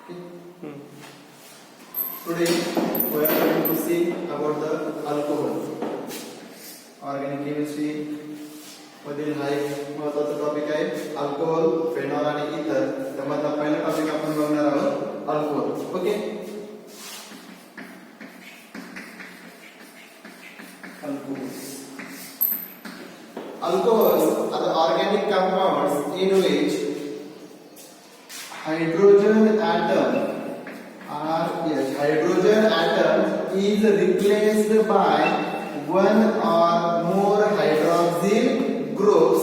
Today we are going to see about the alcohol. Organic chemistry मधील हा एक महत्त्वाचा टॉपिक आहे अल्कोहोल, फेनॉल आणि इथर. त्यामधला पहिला टॉपिक आपण बघणार आहोत alcohol. Okay. Alcohols are the organic compounds in which hydrogen atom is replaced by one or more hydroxyl groups.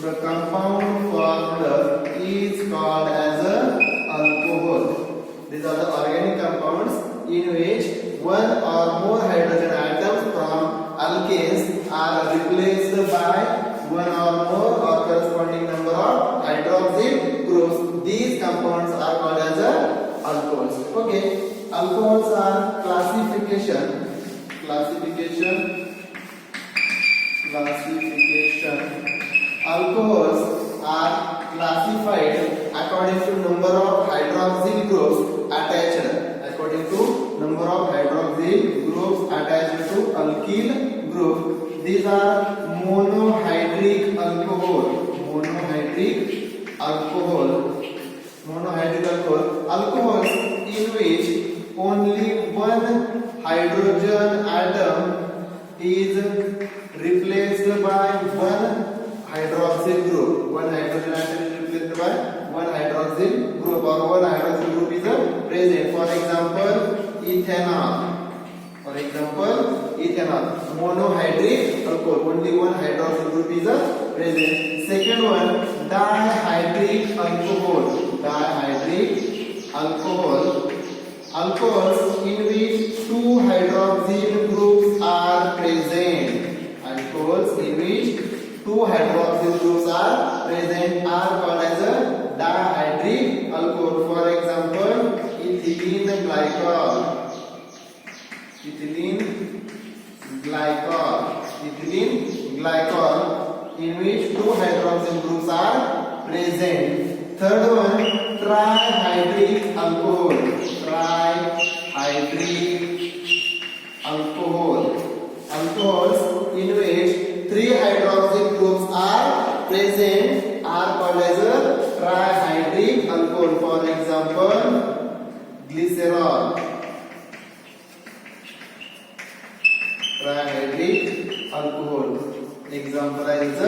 The compound formed is called as a alcohol. These are the organic compounds in which one or more hydrogen atoms from alkanes are replaced by one or more or corresponding number of hydroxyl groups. These compounds are called as a alcohols. Okay. Alcohols are classification. Alcohols are classified according to number of hydroxyl groups attached. According to number of hydroxyl groups attached to alkyl group. These are monohydric alcohol. Alcohols in which only one hydrogen atom is replaced by one hydroxyl group. One hydrogen atom is replaced by one hydroxyl group, or one hydroxyl group is present. For example, ethanol. Monohydric alcohol. Only one hydroxyl group is present. Second one, dihydric alcohol. Alcohols in which two hydroxyl groups are present. Alcohols in which two hydroxyl groups are present are called as a dihydric alcohol. For example, ethylene glycol, in which two hydroxyl groups are present. Third one, trihydric alcohol. Alcohols in which three hydroxyl groups are present are called as a trihydric alcohol. For example, glycerol. Trihydric alcohol. Example is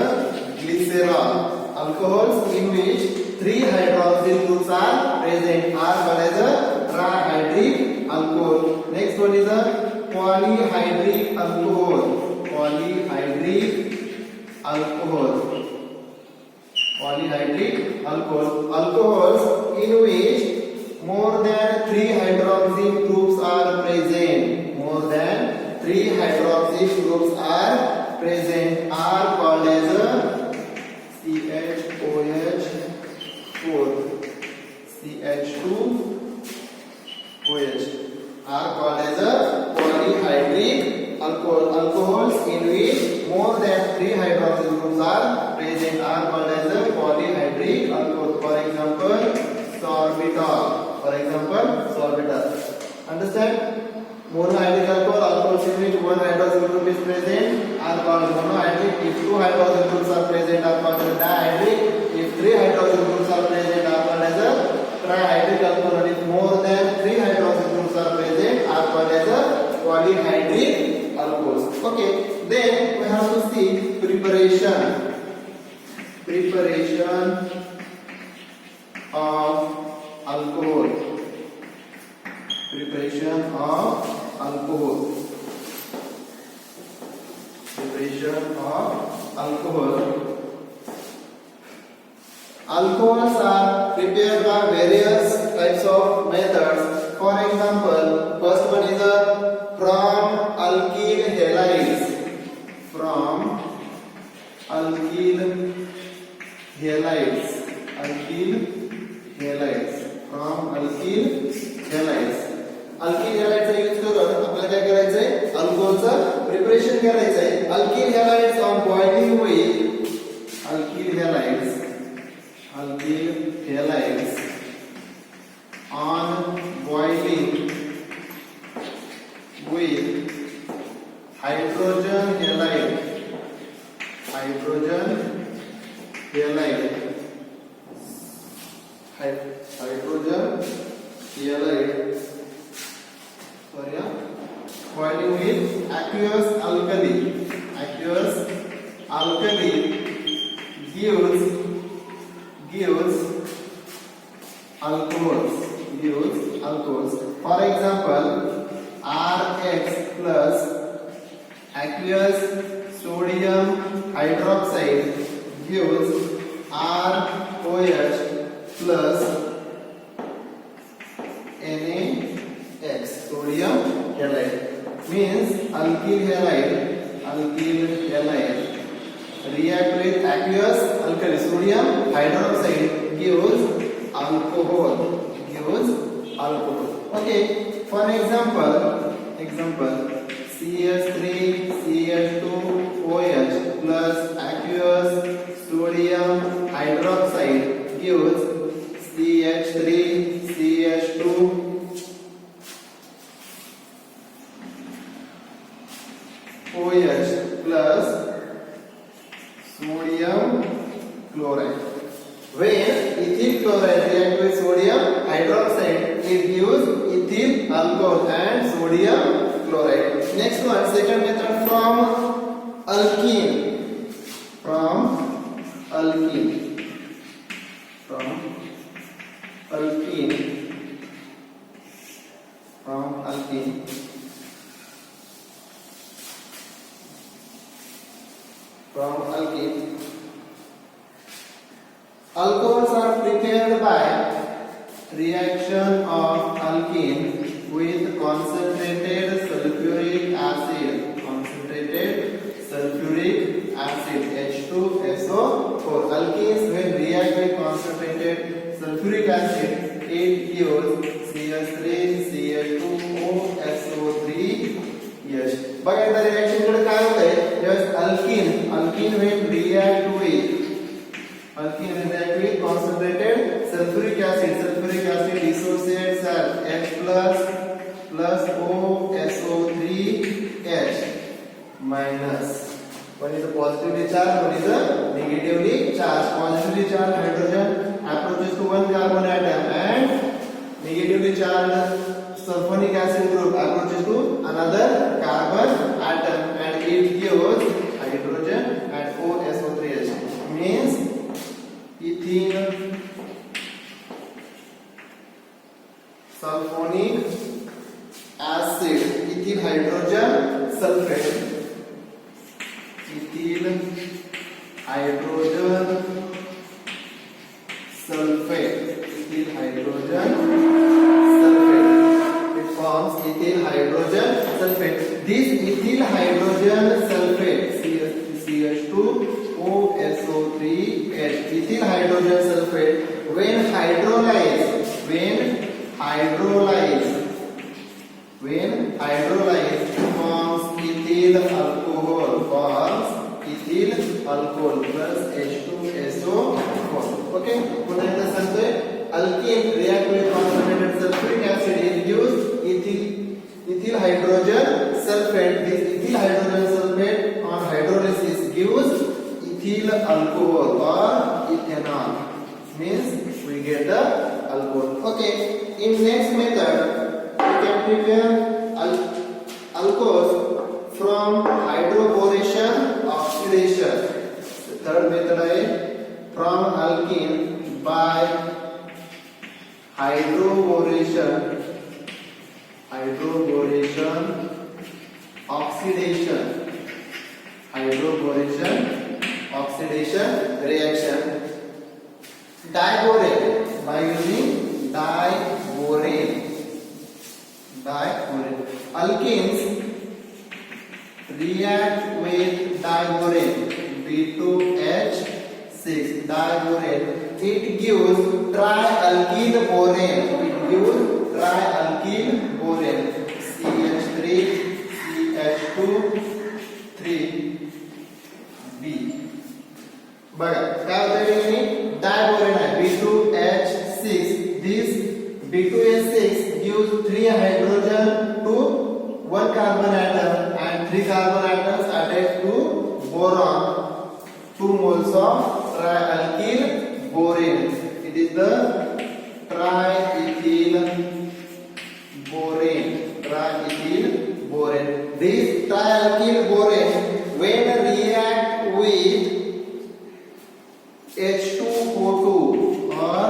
glycerol. Alcohols in which three hydroxyl groups are present are called as a trihydric alcohol. Next one is a polyhydric alcohol. Alcohols in which more than three hydroxyl groups are present. Are called as a CH2OH are called as a polyhydric alcohol. Alcohols in which more than three hydroxyl groups are present are called as a polyhydric alcohol. For example, sorbitol. Understand? Monohydric alcohol, alcohols in which one hydroxyl group is present are called monohydric. If two hydroxyl groups are present are called as dihydric. If three hydroxyl groups are present are called as a trihydric alcohol. And if more than three hydroxyl groups are present are called as a polyhydric alcohols. Okay, then we have to see preparation of alcohol. Alcohols are prepared by various types of methods. For example, first one is from alkyl halides. Alkyl हॅलाइडचा use करून आपल्याला काय करायचंय, अल्कोहोलचं preparation करायचंय. Alkyl halides on boiling होईल. Alkyl halides on boiling with hydrogen halide, hydrogen halide, hydrogen halide, sorry, boiling with aqueous alkali, aqueous alkali gives alcohols, gives alcohols. For example, Rx plus aqueous sodium hydroxide gives ROH plus NaX, sodium halide. Means alkyl halide react with aqueous alkali, sodium hydroxide gives alcohol, okay. For example CH3CH2OH plus aqueous sodium hydroxide gives CH3CH2OH plus sodium chloride. When ethyl chloride react with sodium hydroxide, it gives ethyl alcohol and sodium chloride. Next one, second method from alkene. From alkene. Alcohols are prepared by reaction of alkene with concentrated sulfuric acid, H2SO4. Alkenes when react with concentrated sulfuric acid, it gives CH3CH2OSO3H. बघा या reaction कडे काय होतंय, just alkene when react with concentrated sulfuric acid dissociates as H plus OSO3H minus. One is a positively charged, one is a negatively charged. Positively charged hydrogen approaches to one carbon atom and negatively charged sulfonic acid group approaches to another carbon atom and it gives hydrogen and OSO3H. Means ethyl sulfonic acid, ethyl hydrogen sulfate, ethyl hydrogen sulfate, it forms ethyl hydrogen sulfate. This ethyl hydrogen sulfate CH2OSO3H, ethyl hydrogen sulfate when hydrolyzed forms ethyl alcohol plus H2SO4. Okay, पुन्हा एकदा सांगतोय, alkene react with concentrated sulfuric acid, it gives ethyl hydrogen sulfate. This ethyl hydrogen sulfate on hydrolysis gives ethyl alcohol or ethanol. Means we get the alcohol. Okay, in next method we can prepare alcohols from hydroboration oxidation. The third method is from alkene by hydroboration oxidation reaction. Diborane by using diborane. Alkenes react with diborane B2H6 diborane. It gives trialkyl borane. CH3CH2 3B. बघा काय होतं, diborane आहे B2H6. This B2H6 gives 3 hydrogen to 1 carbon atom and 3 carbon atoms attached to boron, 2 moles of trialkyl borane. It is the triethyl borane. This trialkyl borane, when react with H2O2 or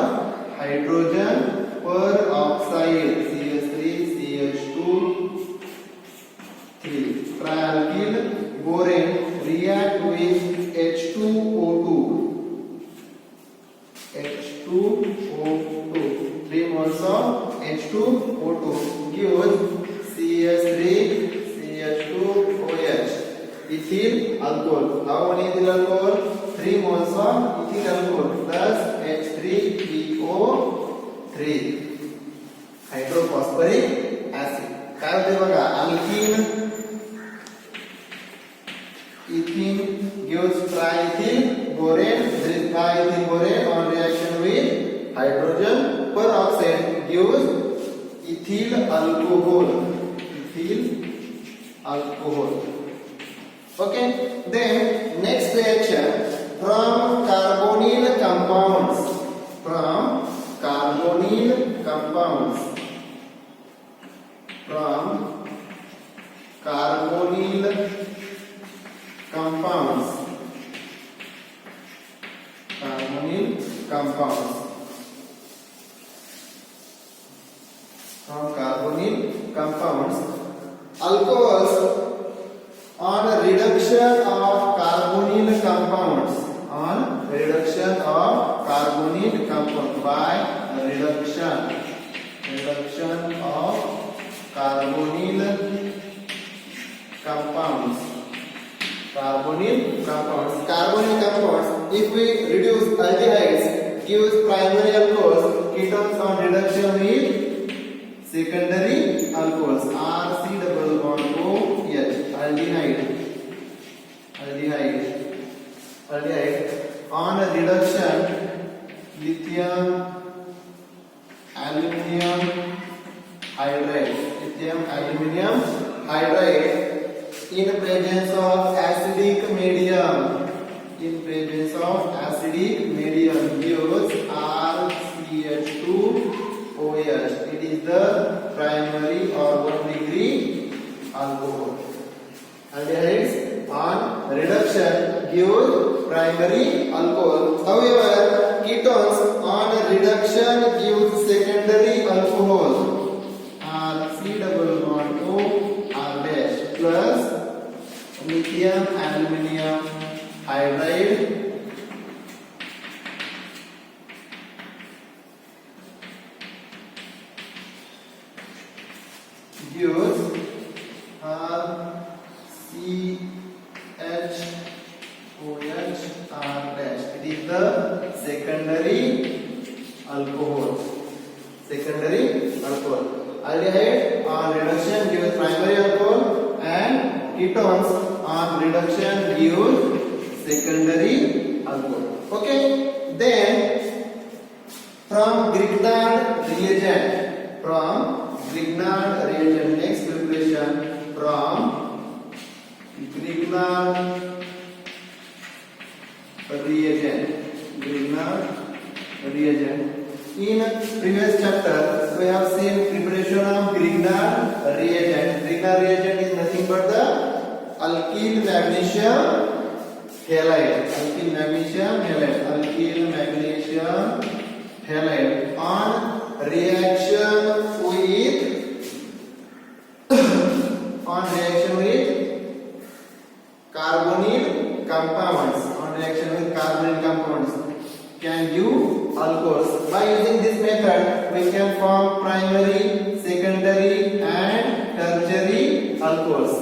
hydrogen peroxide CH3CH2 trialkyl borane react with H2O2 3 moles of H2O2 gives CH3CH2OH ethyl alcohol. How many ethyl alcohol? 3 moles of ethyl alcohol plus H3PO3 hydrophosphoric acid. काय होते बघा, alkene ethene gives triethyl borane. This triethyl borane on reaction with hydrogen peroxide gives ethyl alcohol. Okay, then next reaction from carbonyl compounds. From carbonyl compounds. Alcohols on reduction of carbonyl compounds. By reduction of carbonyl compounds. Carbonyl compounds. If we reduce aldehydes, gives primary alcohols. Ketones on reduction with secondary alcohols. RC double bond OH. Aldehyde. On reduction, lithium aluminium hydride. In presence of acidic medium. Gives RCH2OH. It is the primary or 1 degree alcohol. Aldehydes on reduction give primary alcohol. However, ketones on reduction give secondary alcohol. RC double bond O R dash plus lithium aluminium hydride gives CHOH R dash. It is the secondary alcohol. Aldehyde on reduction gives primary alcohol and ketones on reduction gives secondary alcohol. Okay, then from Grignard reagent, next preparation from Grignard reagent. In previous chapter, we have seen preparation of Grignard reagent. Grignard reagent is nothing but the alkyl magnesium halide. On reaction with carbonyl compounds can give alcohols. By using this method, we can form primary, secondary and tertiary alcohols.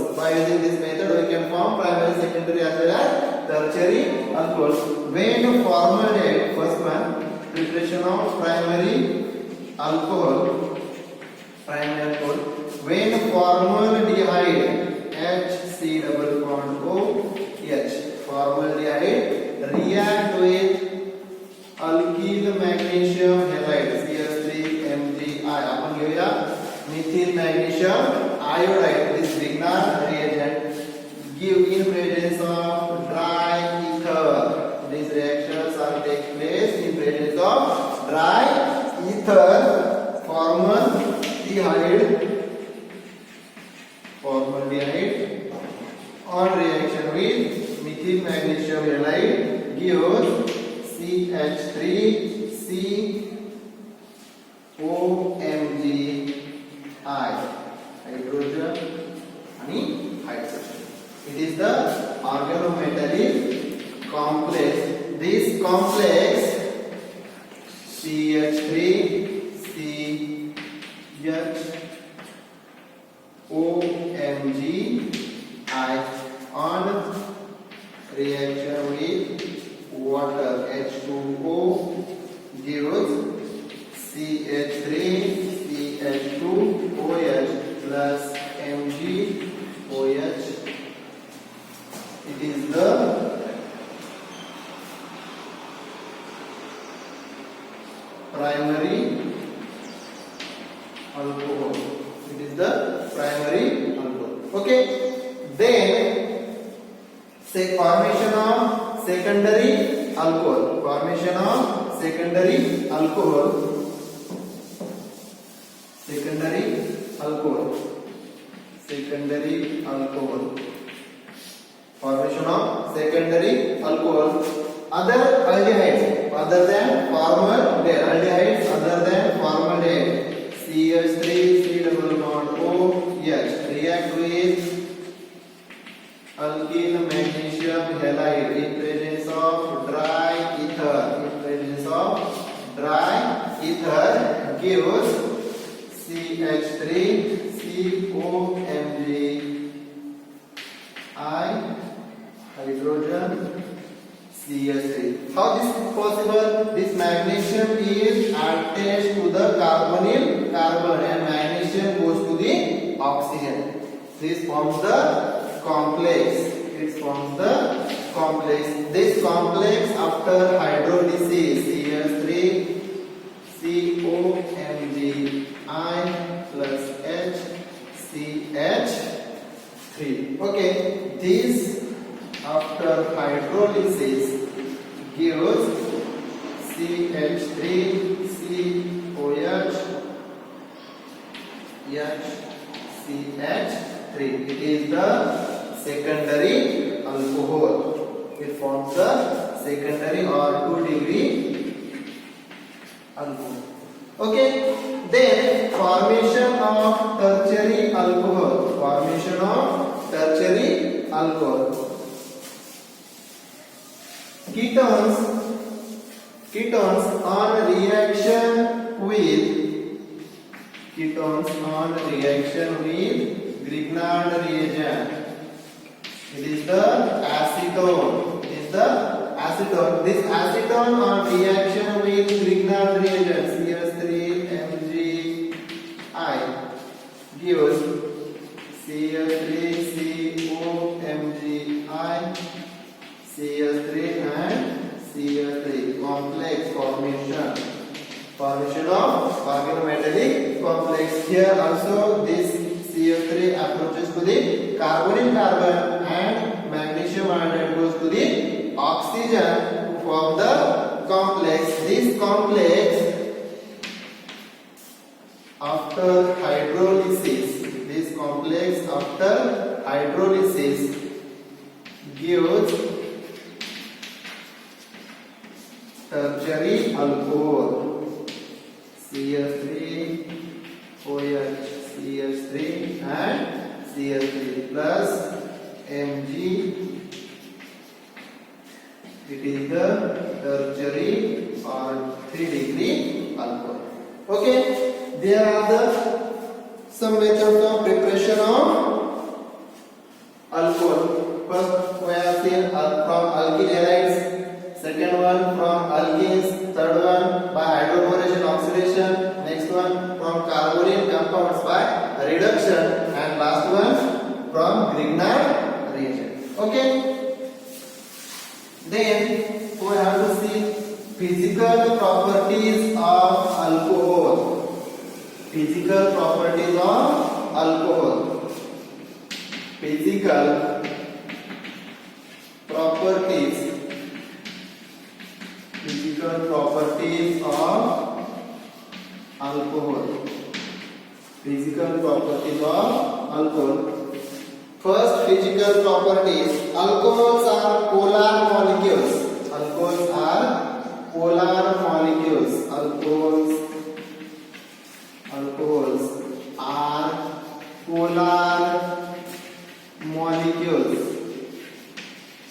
As well as tertiary alcohols. When formaldehyde, first one, preparation of primary alcohol. When formaldehyde, HC double bond OH, formaldehyde react with alkyl magnesium halide, CH3MgI, methyl magnesium iodide. This Grignard reagent give in presence of dry ether. These reactions are take place in presence of dry ether. Formaldehyde on reaction with methyl magnesium halide gives CH3 COMgI hydrogen and hydrogen. It is the organometallic complex. This complex CH3 CHOMgI on reaction with water H2O gives CH3 CH2OH plus MgOH. It is the primary alcohol. It is the primary alcohol. Okay. Then say formation of secondary alcohol. Formation of secondary alcohol. Secondary alcohol. Secondary alcohol. Formation of secondary alcohol. Other aldehydes other than formaldehyde, other than formaldehyde, CH3 COOH react with alkyl magnesium halide in presence of dry ether. In presence of dry ether gives CH3 COMgI hydrogen CH3. How this is possible? This magnesium is attached to the carbonyl carbon and magnesium goes to the oxygen. This forms the complex. It forms the complex. This complex after hydrolysis CH3 COMgI plus H CH3. Okay, this after hydrolysis gives CH3 COH CH3. It is the secondary alcohol. It forms the secondary or 2-degree alcohol. Okay. Then formation of tertiary alcohol. Formation of tertiary alcohol. Ketones on reaction with Grignard reagent. It is the acetone. This acetone on reaction with Grignard reagent CH3MgI gives CH3COMgI CH3 and CH3 complex formation of organometallic complex. Here also this CH3 approaches to the carbonyl carbon and magnesium iodide goes to the oxygen to form the complex. This complex after hydrolysis gives tertiary alcohol CH3 OH CH3 and CH3 plus Mg. It is the tertiary or 3-degree alcohol. Okay, there are some methods of preparation of alcohol. First we have seen from alkyl halides, second one from alkenes, third one by hydroboration oxidation, next one from carbonyl compounds by reduction, and last one from Grignard reagent. Okay. Then we have to see physical properties of alcohol. Physical properties of alcohol. Physical properties. Physical properties of alcohol. Physical properties of alcohol. First physical properties. Alcohols are polar molecules. Alcohols are polar molecules. Alcohols are polar molecules.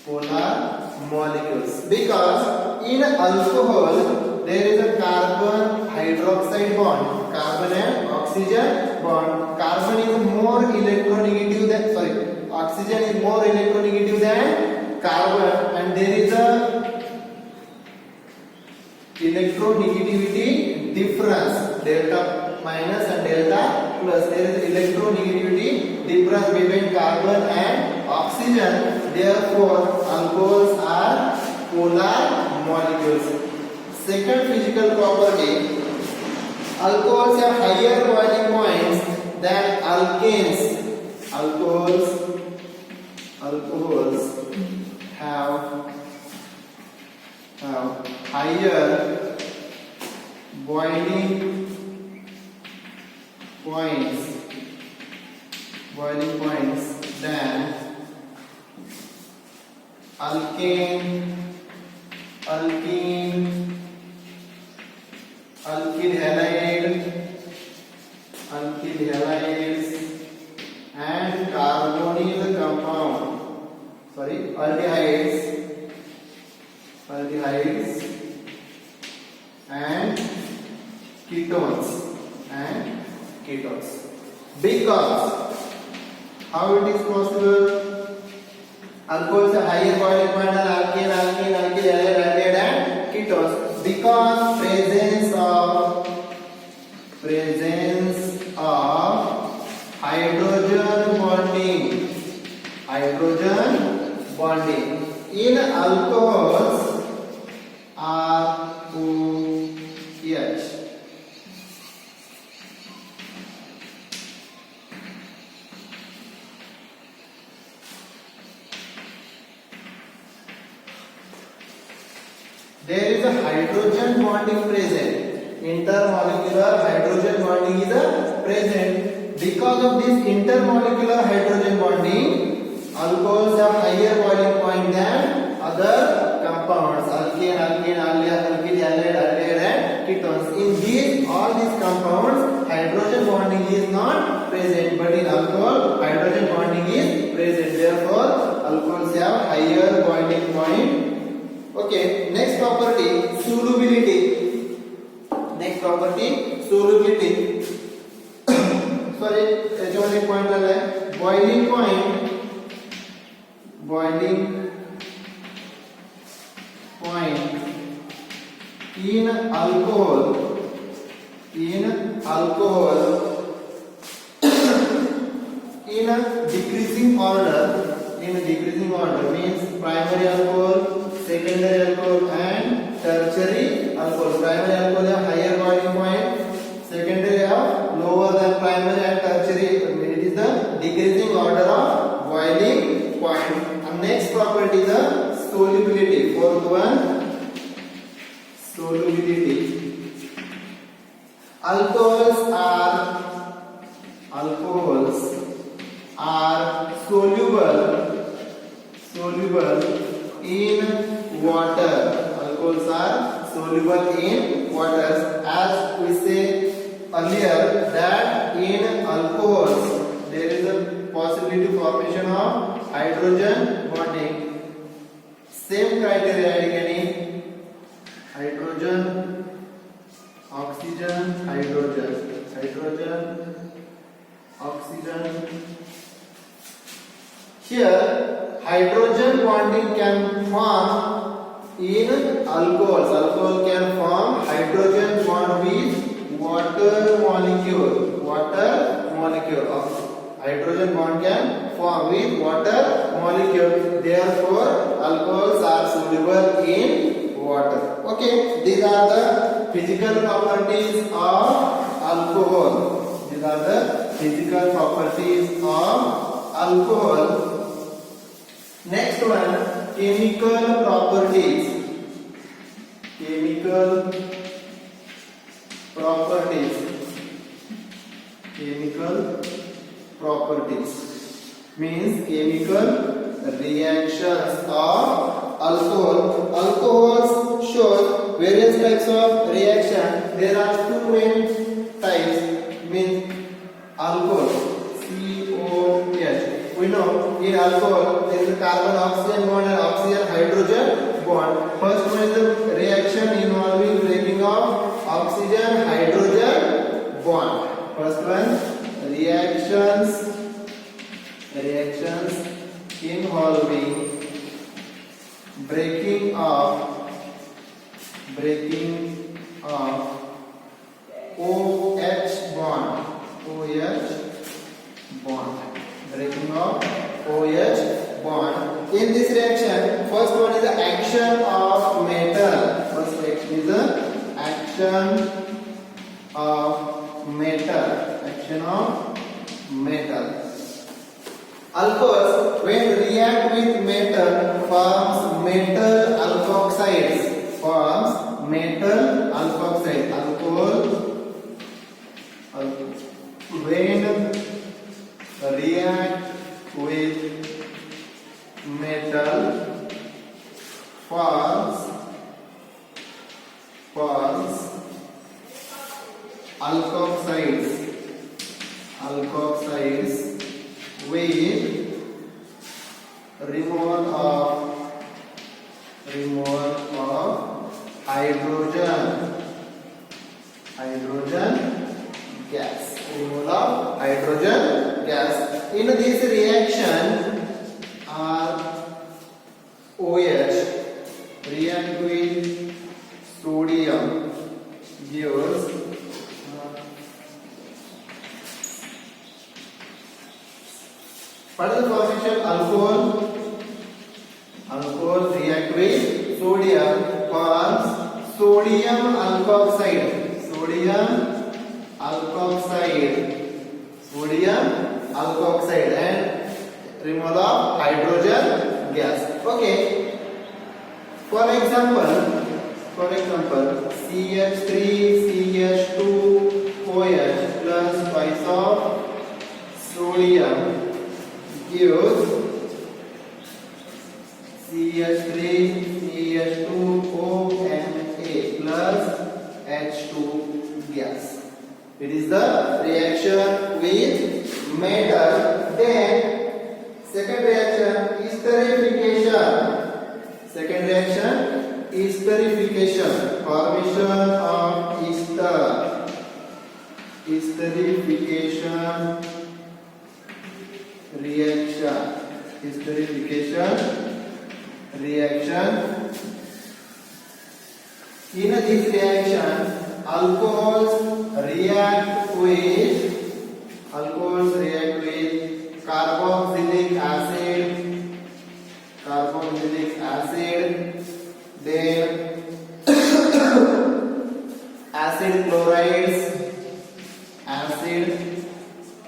Polar molecules. Because in alcohol there is a carbon hydroxide bond. Carbon and oxygen bond. Carbon is more electronegative than oxygen is more electronegative than carbon, and there is a electronegativity difference, delta minus and delta plus. There is electronegativity difference between carbon and oxygen. Therefore alcohols are polar molecules. Second physical property. Alcohols have higher boiling points than alkanes. Alcohols have higher boiling points than alkane, alkyl halides and carbonyl compound. Aldehydes and ketones. Because how it is possible? Alcohols have higher boiling point than alkane, alkyl halide and ketones. Because presence of hydrogen bonding in alcohols ROH. There is a hydrogen bonding present. Intermolecular hydrogen bonding is present. Because of this intermolecular hydrogen bonding, alcohols have higher boiling point than other compounds. Alkane, alkyl halide and ketones. In all these compounds, hydrogen bonding is not present, but in alcohol, hydrogen bonding is present. Therefore, alcohols have higher boiling point. Okay, next property, solubility. Sorry, एक point है boiling point in alcohol in a decreasing order means primary alcohol, secondary alcohol and tertiary alcohol. Primary alcohol have higher boiling point, secondary have lower than primary and tertiary. It is the decreasing order of boiling point. And next property is the solubility. Fourth one, solubility. Alcohols are soluble in water. Alcohols are soluble in water. As we say earlier that in alcohols there is a possibility formation of hydrogen bonding. Same criteria again. Hydrogen, oxygen, hydrogen, oxygen. Here hydrogen bonding can form in alcohols. Alcohol can form hydrogen bond with water molecule. Hydrogen bond can form with water molecule. Therefore, alcohols are soluble in water. Okay, these are the physical properties of alcohol. These are the physical properties of alcohol. Next one, chemical properties. Chemical properties. Chemical properties means chemical reactions of alcohol. Alcohols show various types of reaction. There are two main types. Means alcohol, COH. We know in alcohol there is a carbon oxygen bond and oxygen hydrogen bond. First one is the reaction involving breaking of oxygen hydrogen bond. First one, reactions involving breaking of OH bond. Breaking of OH bond. In this reaction, first one is the action of metal. First reaction is the action of metal. Alcohols, when react with metal, forms metal alkoxides. Alcohol, when react with metal, forms alkoxides with removal of hydrogen gas. Removal of hydrogen gas. In this reaction, OH react with sodium gives what is the formation? Alcohol react with sodium, forms sodium alkoxide. And removal of hydrogen gas. Okay. For example, CH3CH2OH plus twice of sodium gives CH3CH2ONA plus H2 gas. It is the reaction with metal. Then second reaction, esterification. Formation of ester. Esterification reaction. In this reaction, alcohols react with carboxylic acid, then acid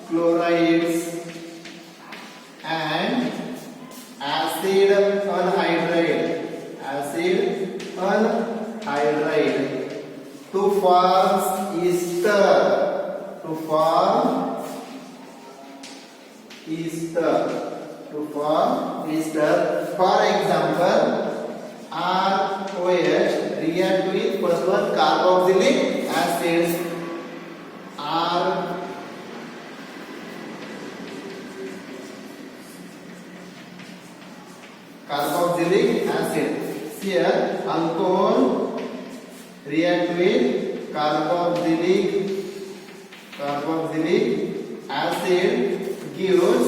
chlorides and acid anhydride to form ester. For example, ROH react with first one carboxylic acid, carboxylic acid. Here alcohol react with carboxylic acid gives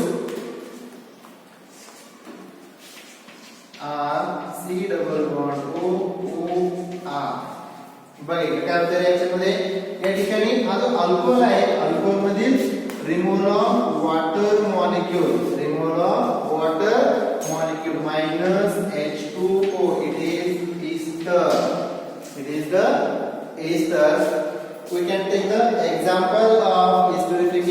C double bond OOR. बघा काय होतं reaction मध्ये या ठिकाणी हा जो alcohol आहे alcohol मधील removal of water molecule minus H2O. It is the ester. We can take the example of esterification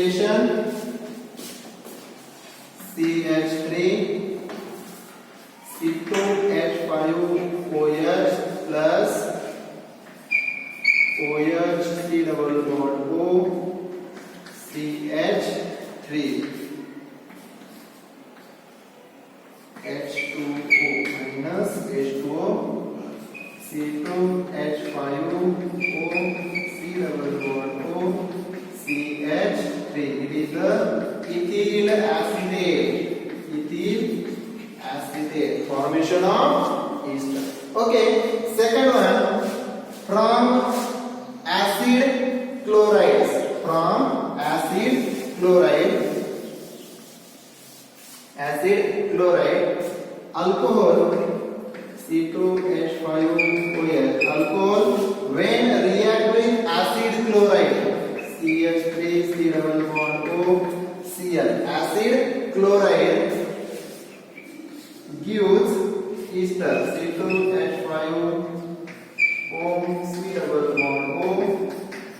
CH3. It is the ethyl acetate. Ethyl acetate. Formation of ester. Okay. Second one, from acid chlorides. From acid chloride. Acid chloride. Alcohol. C2H5OH. Alcohol when react with acid chloride. CH3 C double bond O Cl. Acid chloride gives ester. C2H5O C double bond O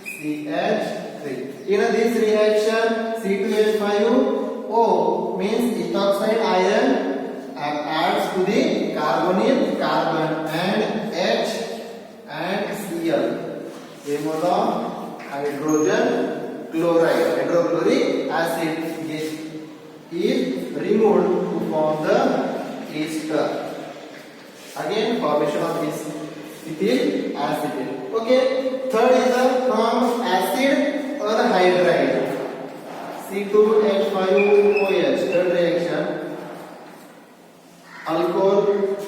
CH3. In this reaction, C2H5O means ethoxide ion adds to the carbonyl carbon and H and Cl. Remove the hydrogen chloride, hydrochloric acid is removed to form the ester. Again, formation of this ethyl acetate. Okay. Third is the from acid anhydride. C2H5OH. Third reaction. Alcohol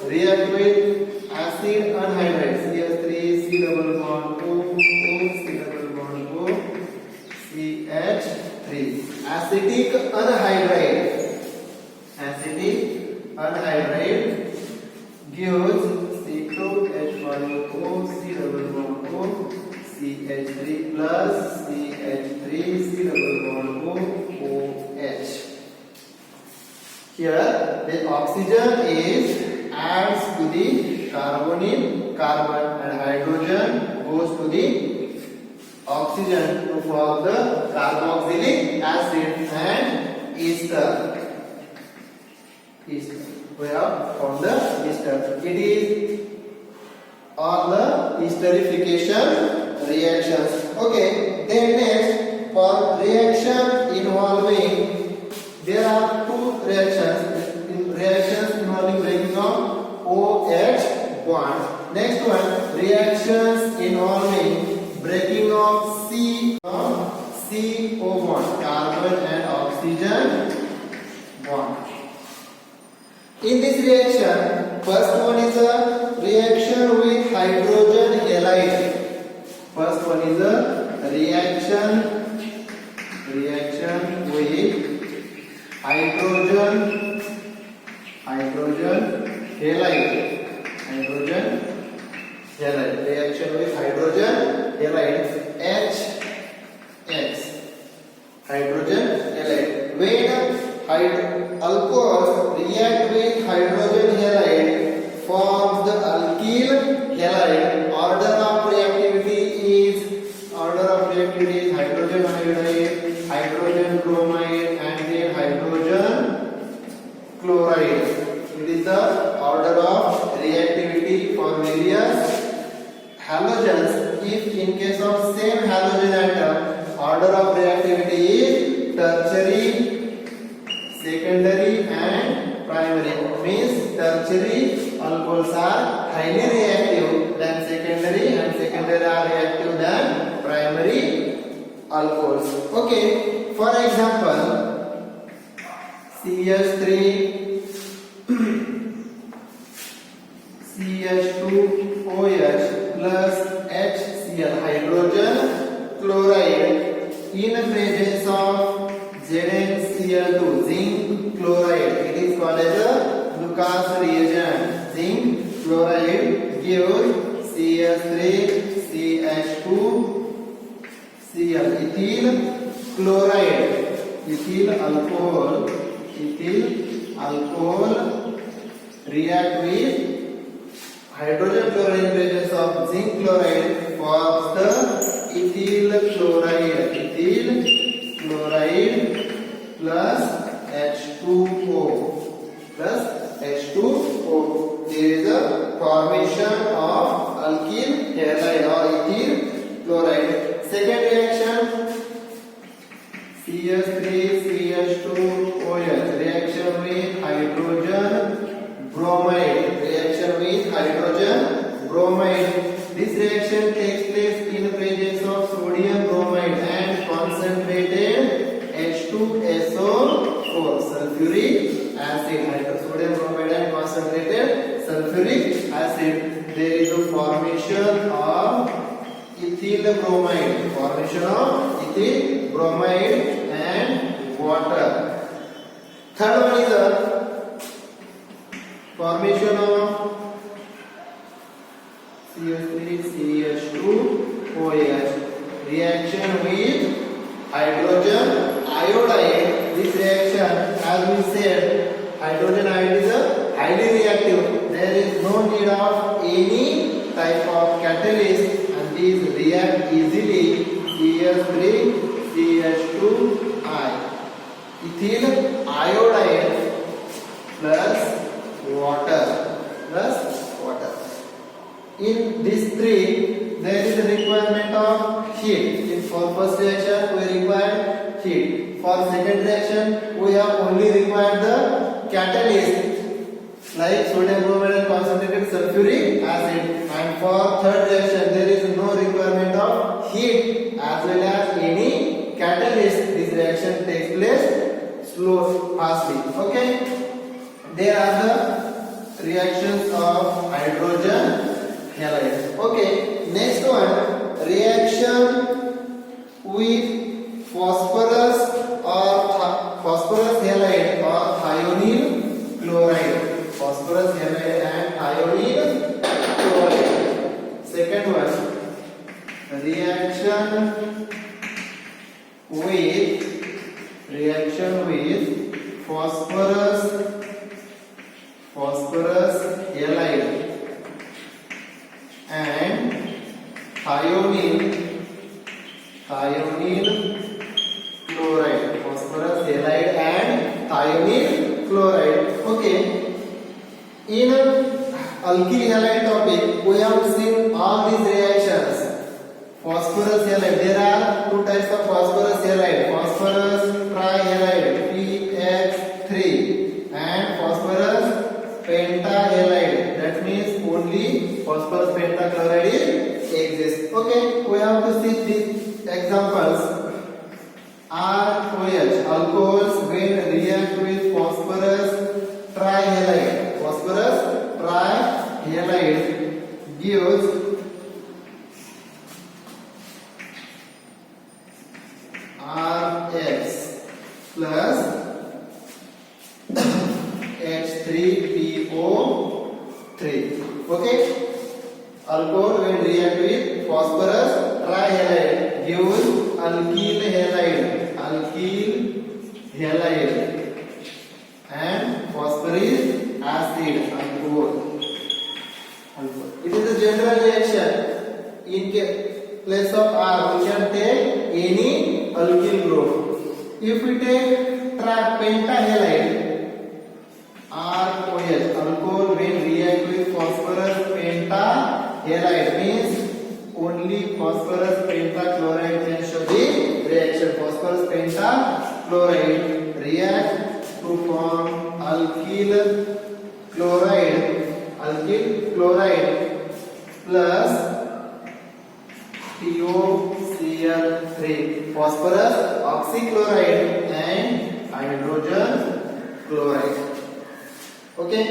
react with acid anhydride. CH3 C double bond O C double bond O CH3. Acetic anhydride. Acetic anhydride gives C2H5O C double bond O CH3 plus CH3 C double bond O OH. Here the oxygen is adds to the carbonyl carbon and hydrogen goes to the oxygen to form the carboxylic acid and ester. Ester. We have formed the ester. It is all the esterification reactions. Okay. Then next, for reaction involving, there are two reactions involving breaking of OH bond. Next one, reactions involving breaking of CO bond, carbon and oxygen bond. In this reaction, first one is a reaction with hydrogen halide. First one is a reaction with hydrogen halide. Reaction with hydrogen halide HX. Hydrogen halide. When alcohols react with hydrogen halide forms the alkyl halide. Order of reactivity is hydrogen iodide, hydrogen bromide and then hydrogen chloride. It is the order of reactivity for various halogens. If in case of same halogen atom, order of reactivity is tertiary, secondary and primary. Means tertiary alcohols are highly reactive than secondary and secondary are reactive than primary alcohols. Okay. For example, CH3 CH2OH plus HCl, hydrogen chloride, in presence of ZnCl2, zinc chloride. It is called as a Lucas reagent. Zinc chloride gives CH3CH2Cl, ethyl chloride, ethyl alcohol react with hydrogen chloride in presence of zinc chloride forms the ethyl chloride plus H2O. There is a formation of alkyl halide or ethyl chloride. Second reaction, CH3CH2OH reaction with hydrogen bromide. This reaction takes place in presence of sodium bromide and concentrated concentrated H2SO4 sulfuric acid. Sodium bromide and concentrated sulfuric acid. There is a formation of ethyl bromide. Formation of ethyl bromide and water. Third one is a formation of CH3 CH2OH. Reaction with hydrogen iodide. This reaction, as we said, hydrogen iodide is a highly reactive. There is no need of any type of catalyst, and these react easily. CH3 CH2I. Ethyl iodide plus water. In these three, there is a requirement of heat. For first reaction, we require heat. For second reaction, we have only required the catalyst, like sodium bromide and concentrated sulfuric acid. And for third reaction, there is no requirement of heat as well as any catalyst. This reaction takes place fastly. Okay. There are the reactions of hydrogen halide. Okay, next one, reaction with phosphorus halide or thionyl chloride. Phosphorus halide and thionyl chloride. Second one, reaction with phosphorus halide and thionyl chloride. Phosphorus halide and thionyl chloride. Okay. In alkyl halide topic, we have seen all these reactions. Phosphorus halide. There are two types of phosphorus halide. Phosphorus trihalide PX3 and phosphorus pentahalide. That means only phosphorus pentachloride exists. Okay, we have to see these examples. ROH, alcohols when react with phosphorus trihalide. Phosphorus trihalide gives RX plus H3PO3. Okay, alcohol when react with phosphorus trihalide gives alkyl halide and phosphoric acid alcohol. It is a general reaction. In place of R, we can take any alkyl group. If we take pentahalide, ROH, alcohol when react with phosphorus pentahalide means only phosphorus pentachloride can show the reaction. Phosphorus pentachloride react to form alkyl chloride plus TOCl3, phosphorus oxychloride and hydrogen chloride. Okay,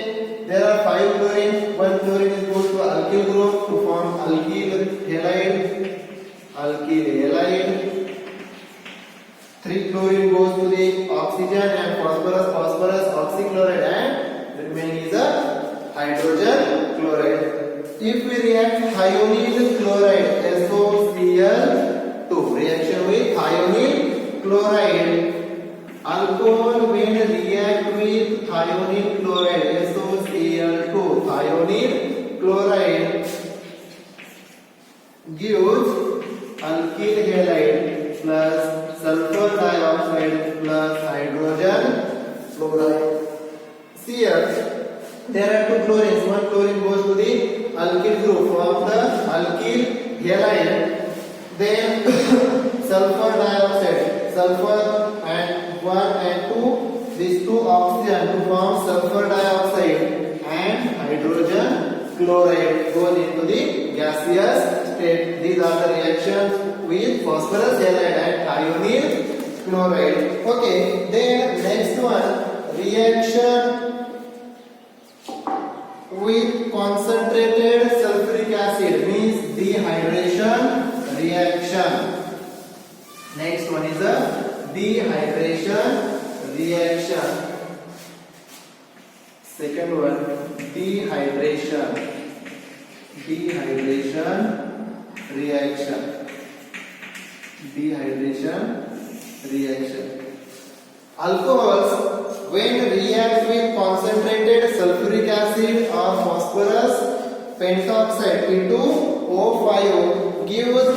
there are 5 chlorines. One chlorine is goes to alkyl group to form alkyl halide. 3 chlorine goes to the oxygen and phosphorus oxychloride, and remaining is a hydrogen chloride. If we react thionyl chloride SOCl2, reaction with thionyl chloride, alcohol when react with thionyl chloride SOCl2, thionyl chloride gives alkyl halide plus sulfur dioxide plus hydrogen chloride. Here there are 2 chlorines. One chlorine goes to the alkyl group from the alkyl halide. Then sulfur dioxide, sulfur and 1 and 2, these 2 oxygen to form sulfur dioxide and hydrogen chloride goes into the gaseous state. These are the reactions with phosphorus halide and thionyl chloride. Okay, then next one, reaction with concentrated sulfuric acid means dehydration reaction. Next one is a dehydration reaction. Second one, dehydration reaction. Alcohols, when react with concentrated sulfuric acid or phosphorus pentoxide into O5, gives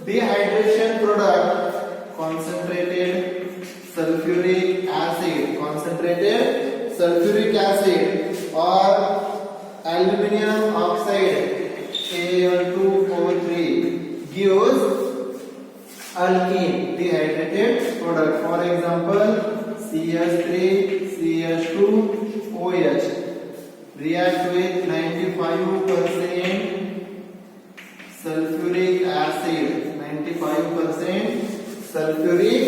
dehydration product concentrated sulfuric acid or aluminum oxide Al2O3 gives alkene, dehydrated product. For example, CH3 CH2OH react with 95% sulfuric acid, 95% sulfuric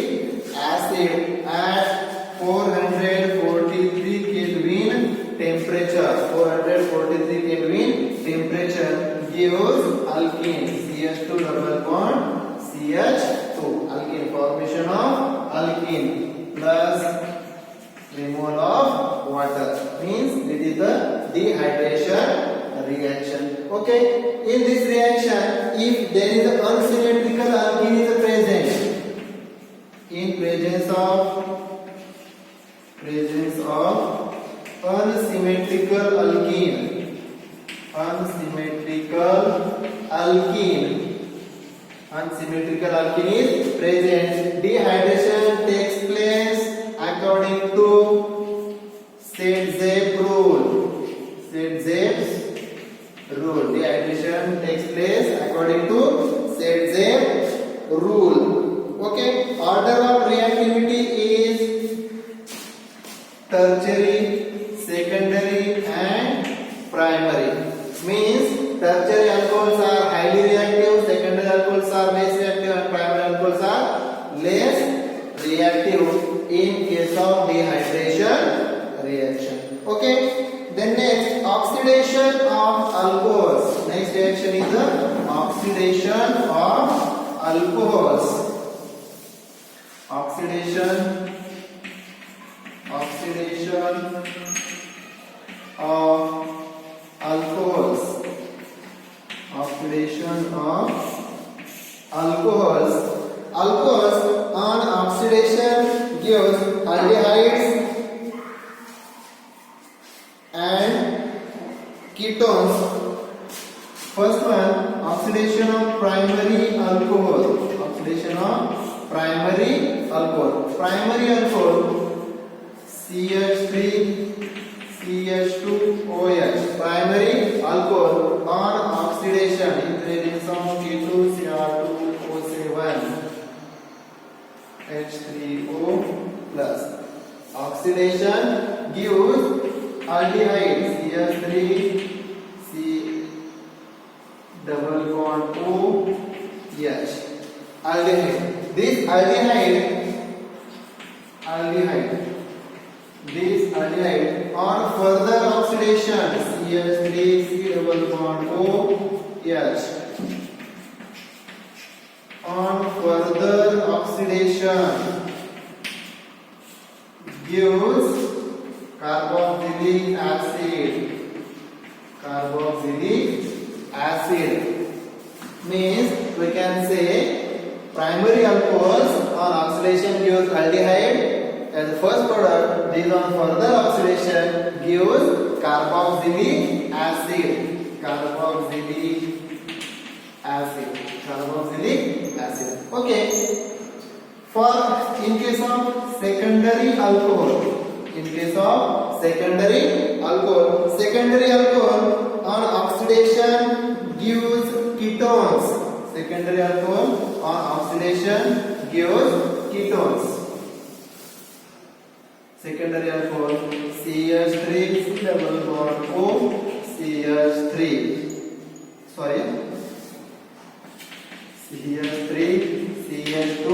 acid at 443 Kelvin temperature. 443 Kelvin temperature gives alkene, CH2 double bond CH2, alkene, formation of alkene plus removal of water, means it is the dehydration reaction. Okay, in this reaction, if there is an unsymmetrical alkene is present, in presence of unsymmetrical alkene, unsymmetrical alkene is present, dehydration takes place according to Set-Zep rule. Dehydration takes place according to Set-Zep rule. Okay, order of reactivity is tertiary, secondary and primary. Means tertiary alcohols are highly reactive, secondary alcohols are less reactive and primary alcohols are less reactive in case of dehydration reaction. Okay, then next, oxidation of alcohols. Next reaction is the oxidation of alcohols. Oxidation of alcohols. Alcohols on oxidation gives aldehydes and ketones. First one, oxidation of primary alcohol. Primary alcohol, CH3 CH2OH, primary alcohol on oxidation in presence of K2Cr2O7 H3O plus. Oxidation gives aldehyde CH3 C double bond OH, aldehyde. This aldehyde on further oxidation CH3 C double bond OH, on further oxidation gives carboxylic acid. Means we can say primary alcohols on oxidation gives aldehyde, and the first product, this on further oxidation gives carboxylic acid. Okay. For in case of secondary alcohol, secondary alcohol on oxidation gives ketones. Secondary alcohol on oxidation gives ketones. Secondary alcohol CH3 C double bond O CH3. Sorry, CH3 CH2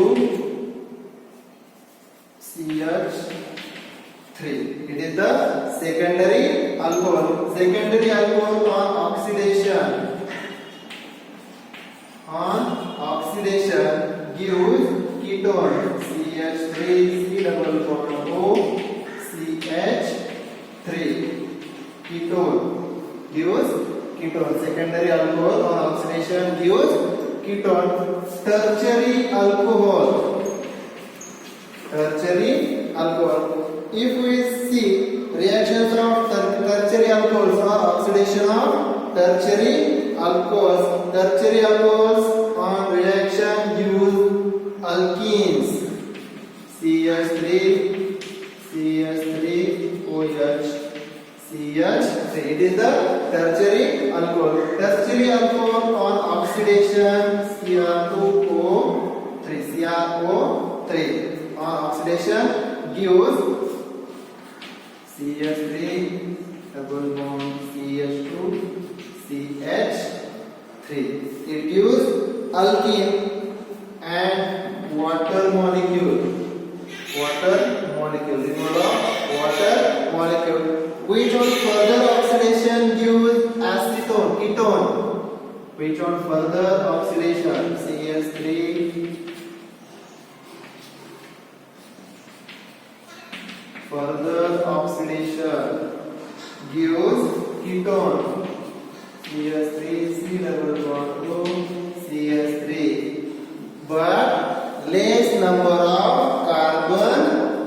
CH3. It is the secondary alcohol. Secondary alcohol on oxidation. On oxidation gives ketone. CH3 C double bond O CH3. Ketone gives ketone. Secondary alcohol on oxidation gives ketone. Tertiary alcohol. Tertiary alcohol. If we see reactions of tertiary alcohols or oxidation of tertiary alcohols on reaction use alkenes. CH3 OH CH3. It is the tertiary alcohol. Tertiary alcohol on oxidation CrO3 on oxidation gives CH3 double bond CH2 CH3. It gives alkene and water molecule. Remove water molecule. Which on further oxidation gives ketone. Which on further oxidation CH3 further oxidation gives ketone. CH3 C double bond O CH3. But less number of carbon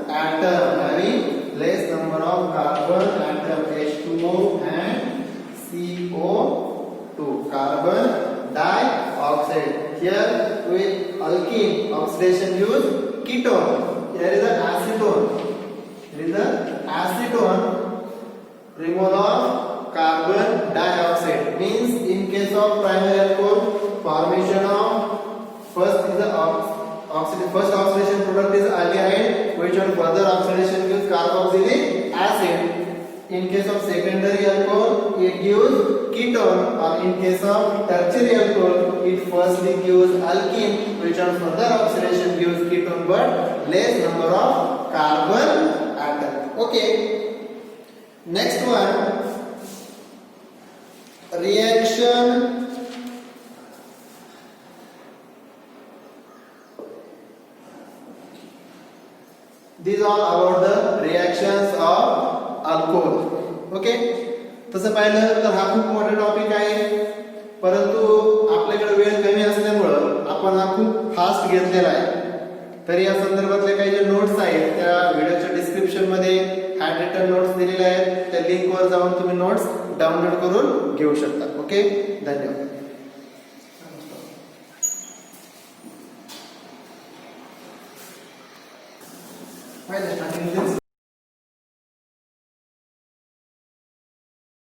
atom, having less number of carbon atom H2O and CO2, carbon dioxide. Here with alkene oxidation use ketone. Here is the acetone. Removal of carbon dioxide means in case of primary alcohol formation of first oxidation product is aldehyde, which on further oxidation gives carboxylic acid. In case of secondary alcohol it gives ketone, or in case of tertiary alcohol it firstly gives alkene, which on further oxidation gives ketone but less number of carbon atom. Okay, next one, reaction these are about the reactions of alcohol. Okay, तसं पाहिलं तर हा खूप मोठा topic आहे, परंतु आपल्याकडे वेळ कमी असल्यामुळे आपण हा खूप फास्ट घेतलेला आहे. तर या संदर्भातले काही जे नोट्स आहेत त्या व्हिडिओच्या डिस्क्रिप्शन मध्ये हँडरिटन नोट्स दिलेले आहेत. त्या लिंकवर जाऊन तुम्ही नोट्स डाउनलोड करून घेऊ शकता. ओके, धन्यवाद.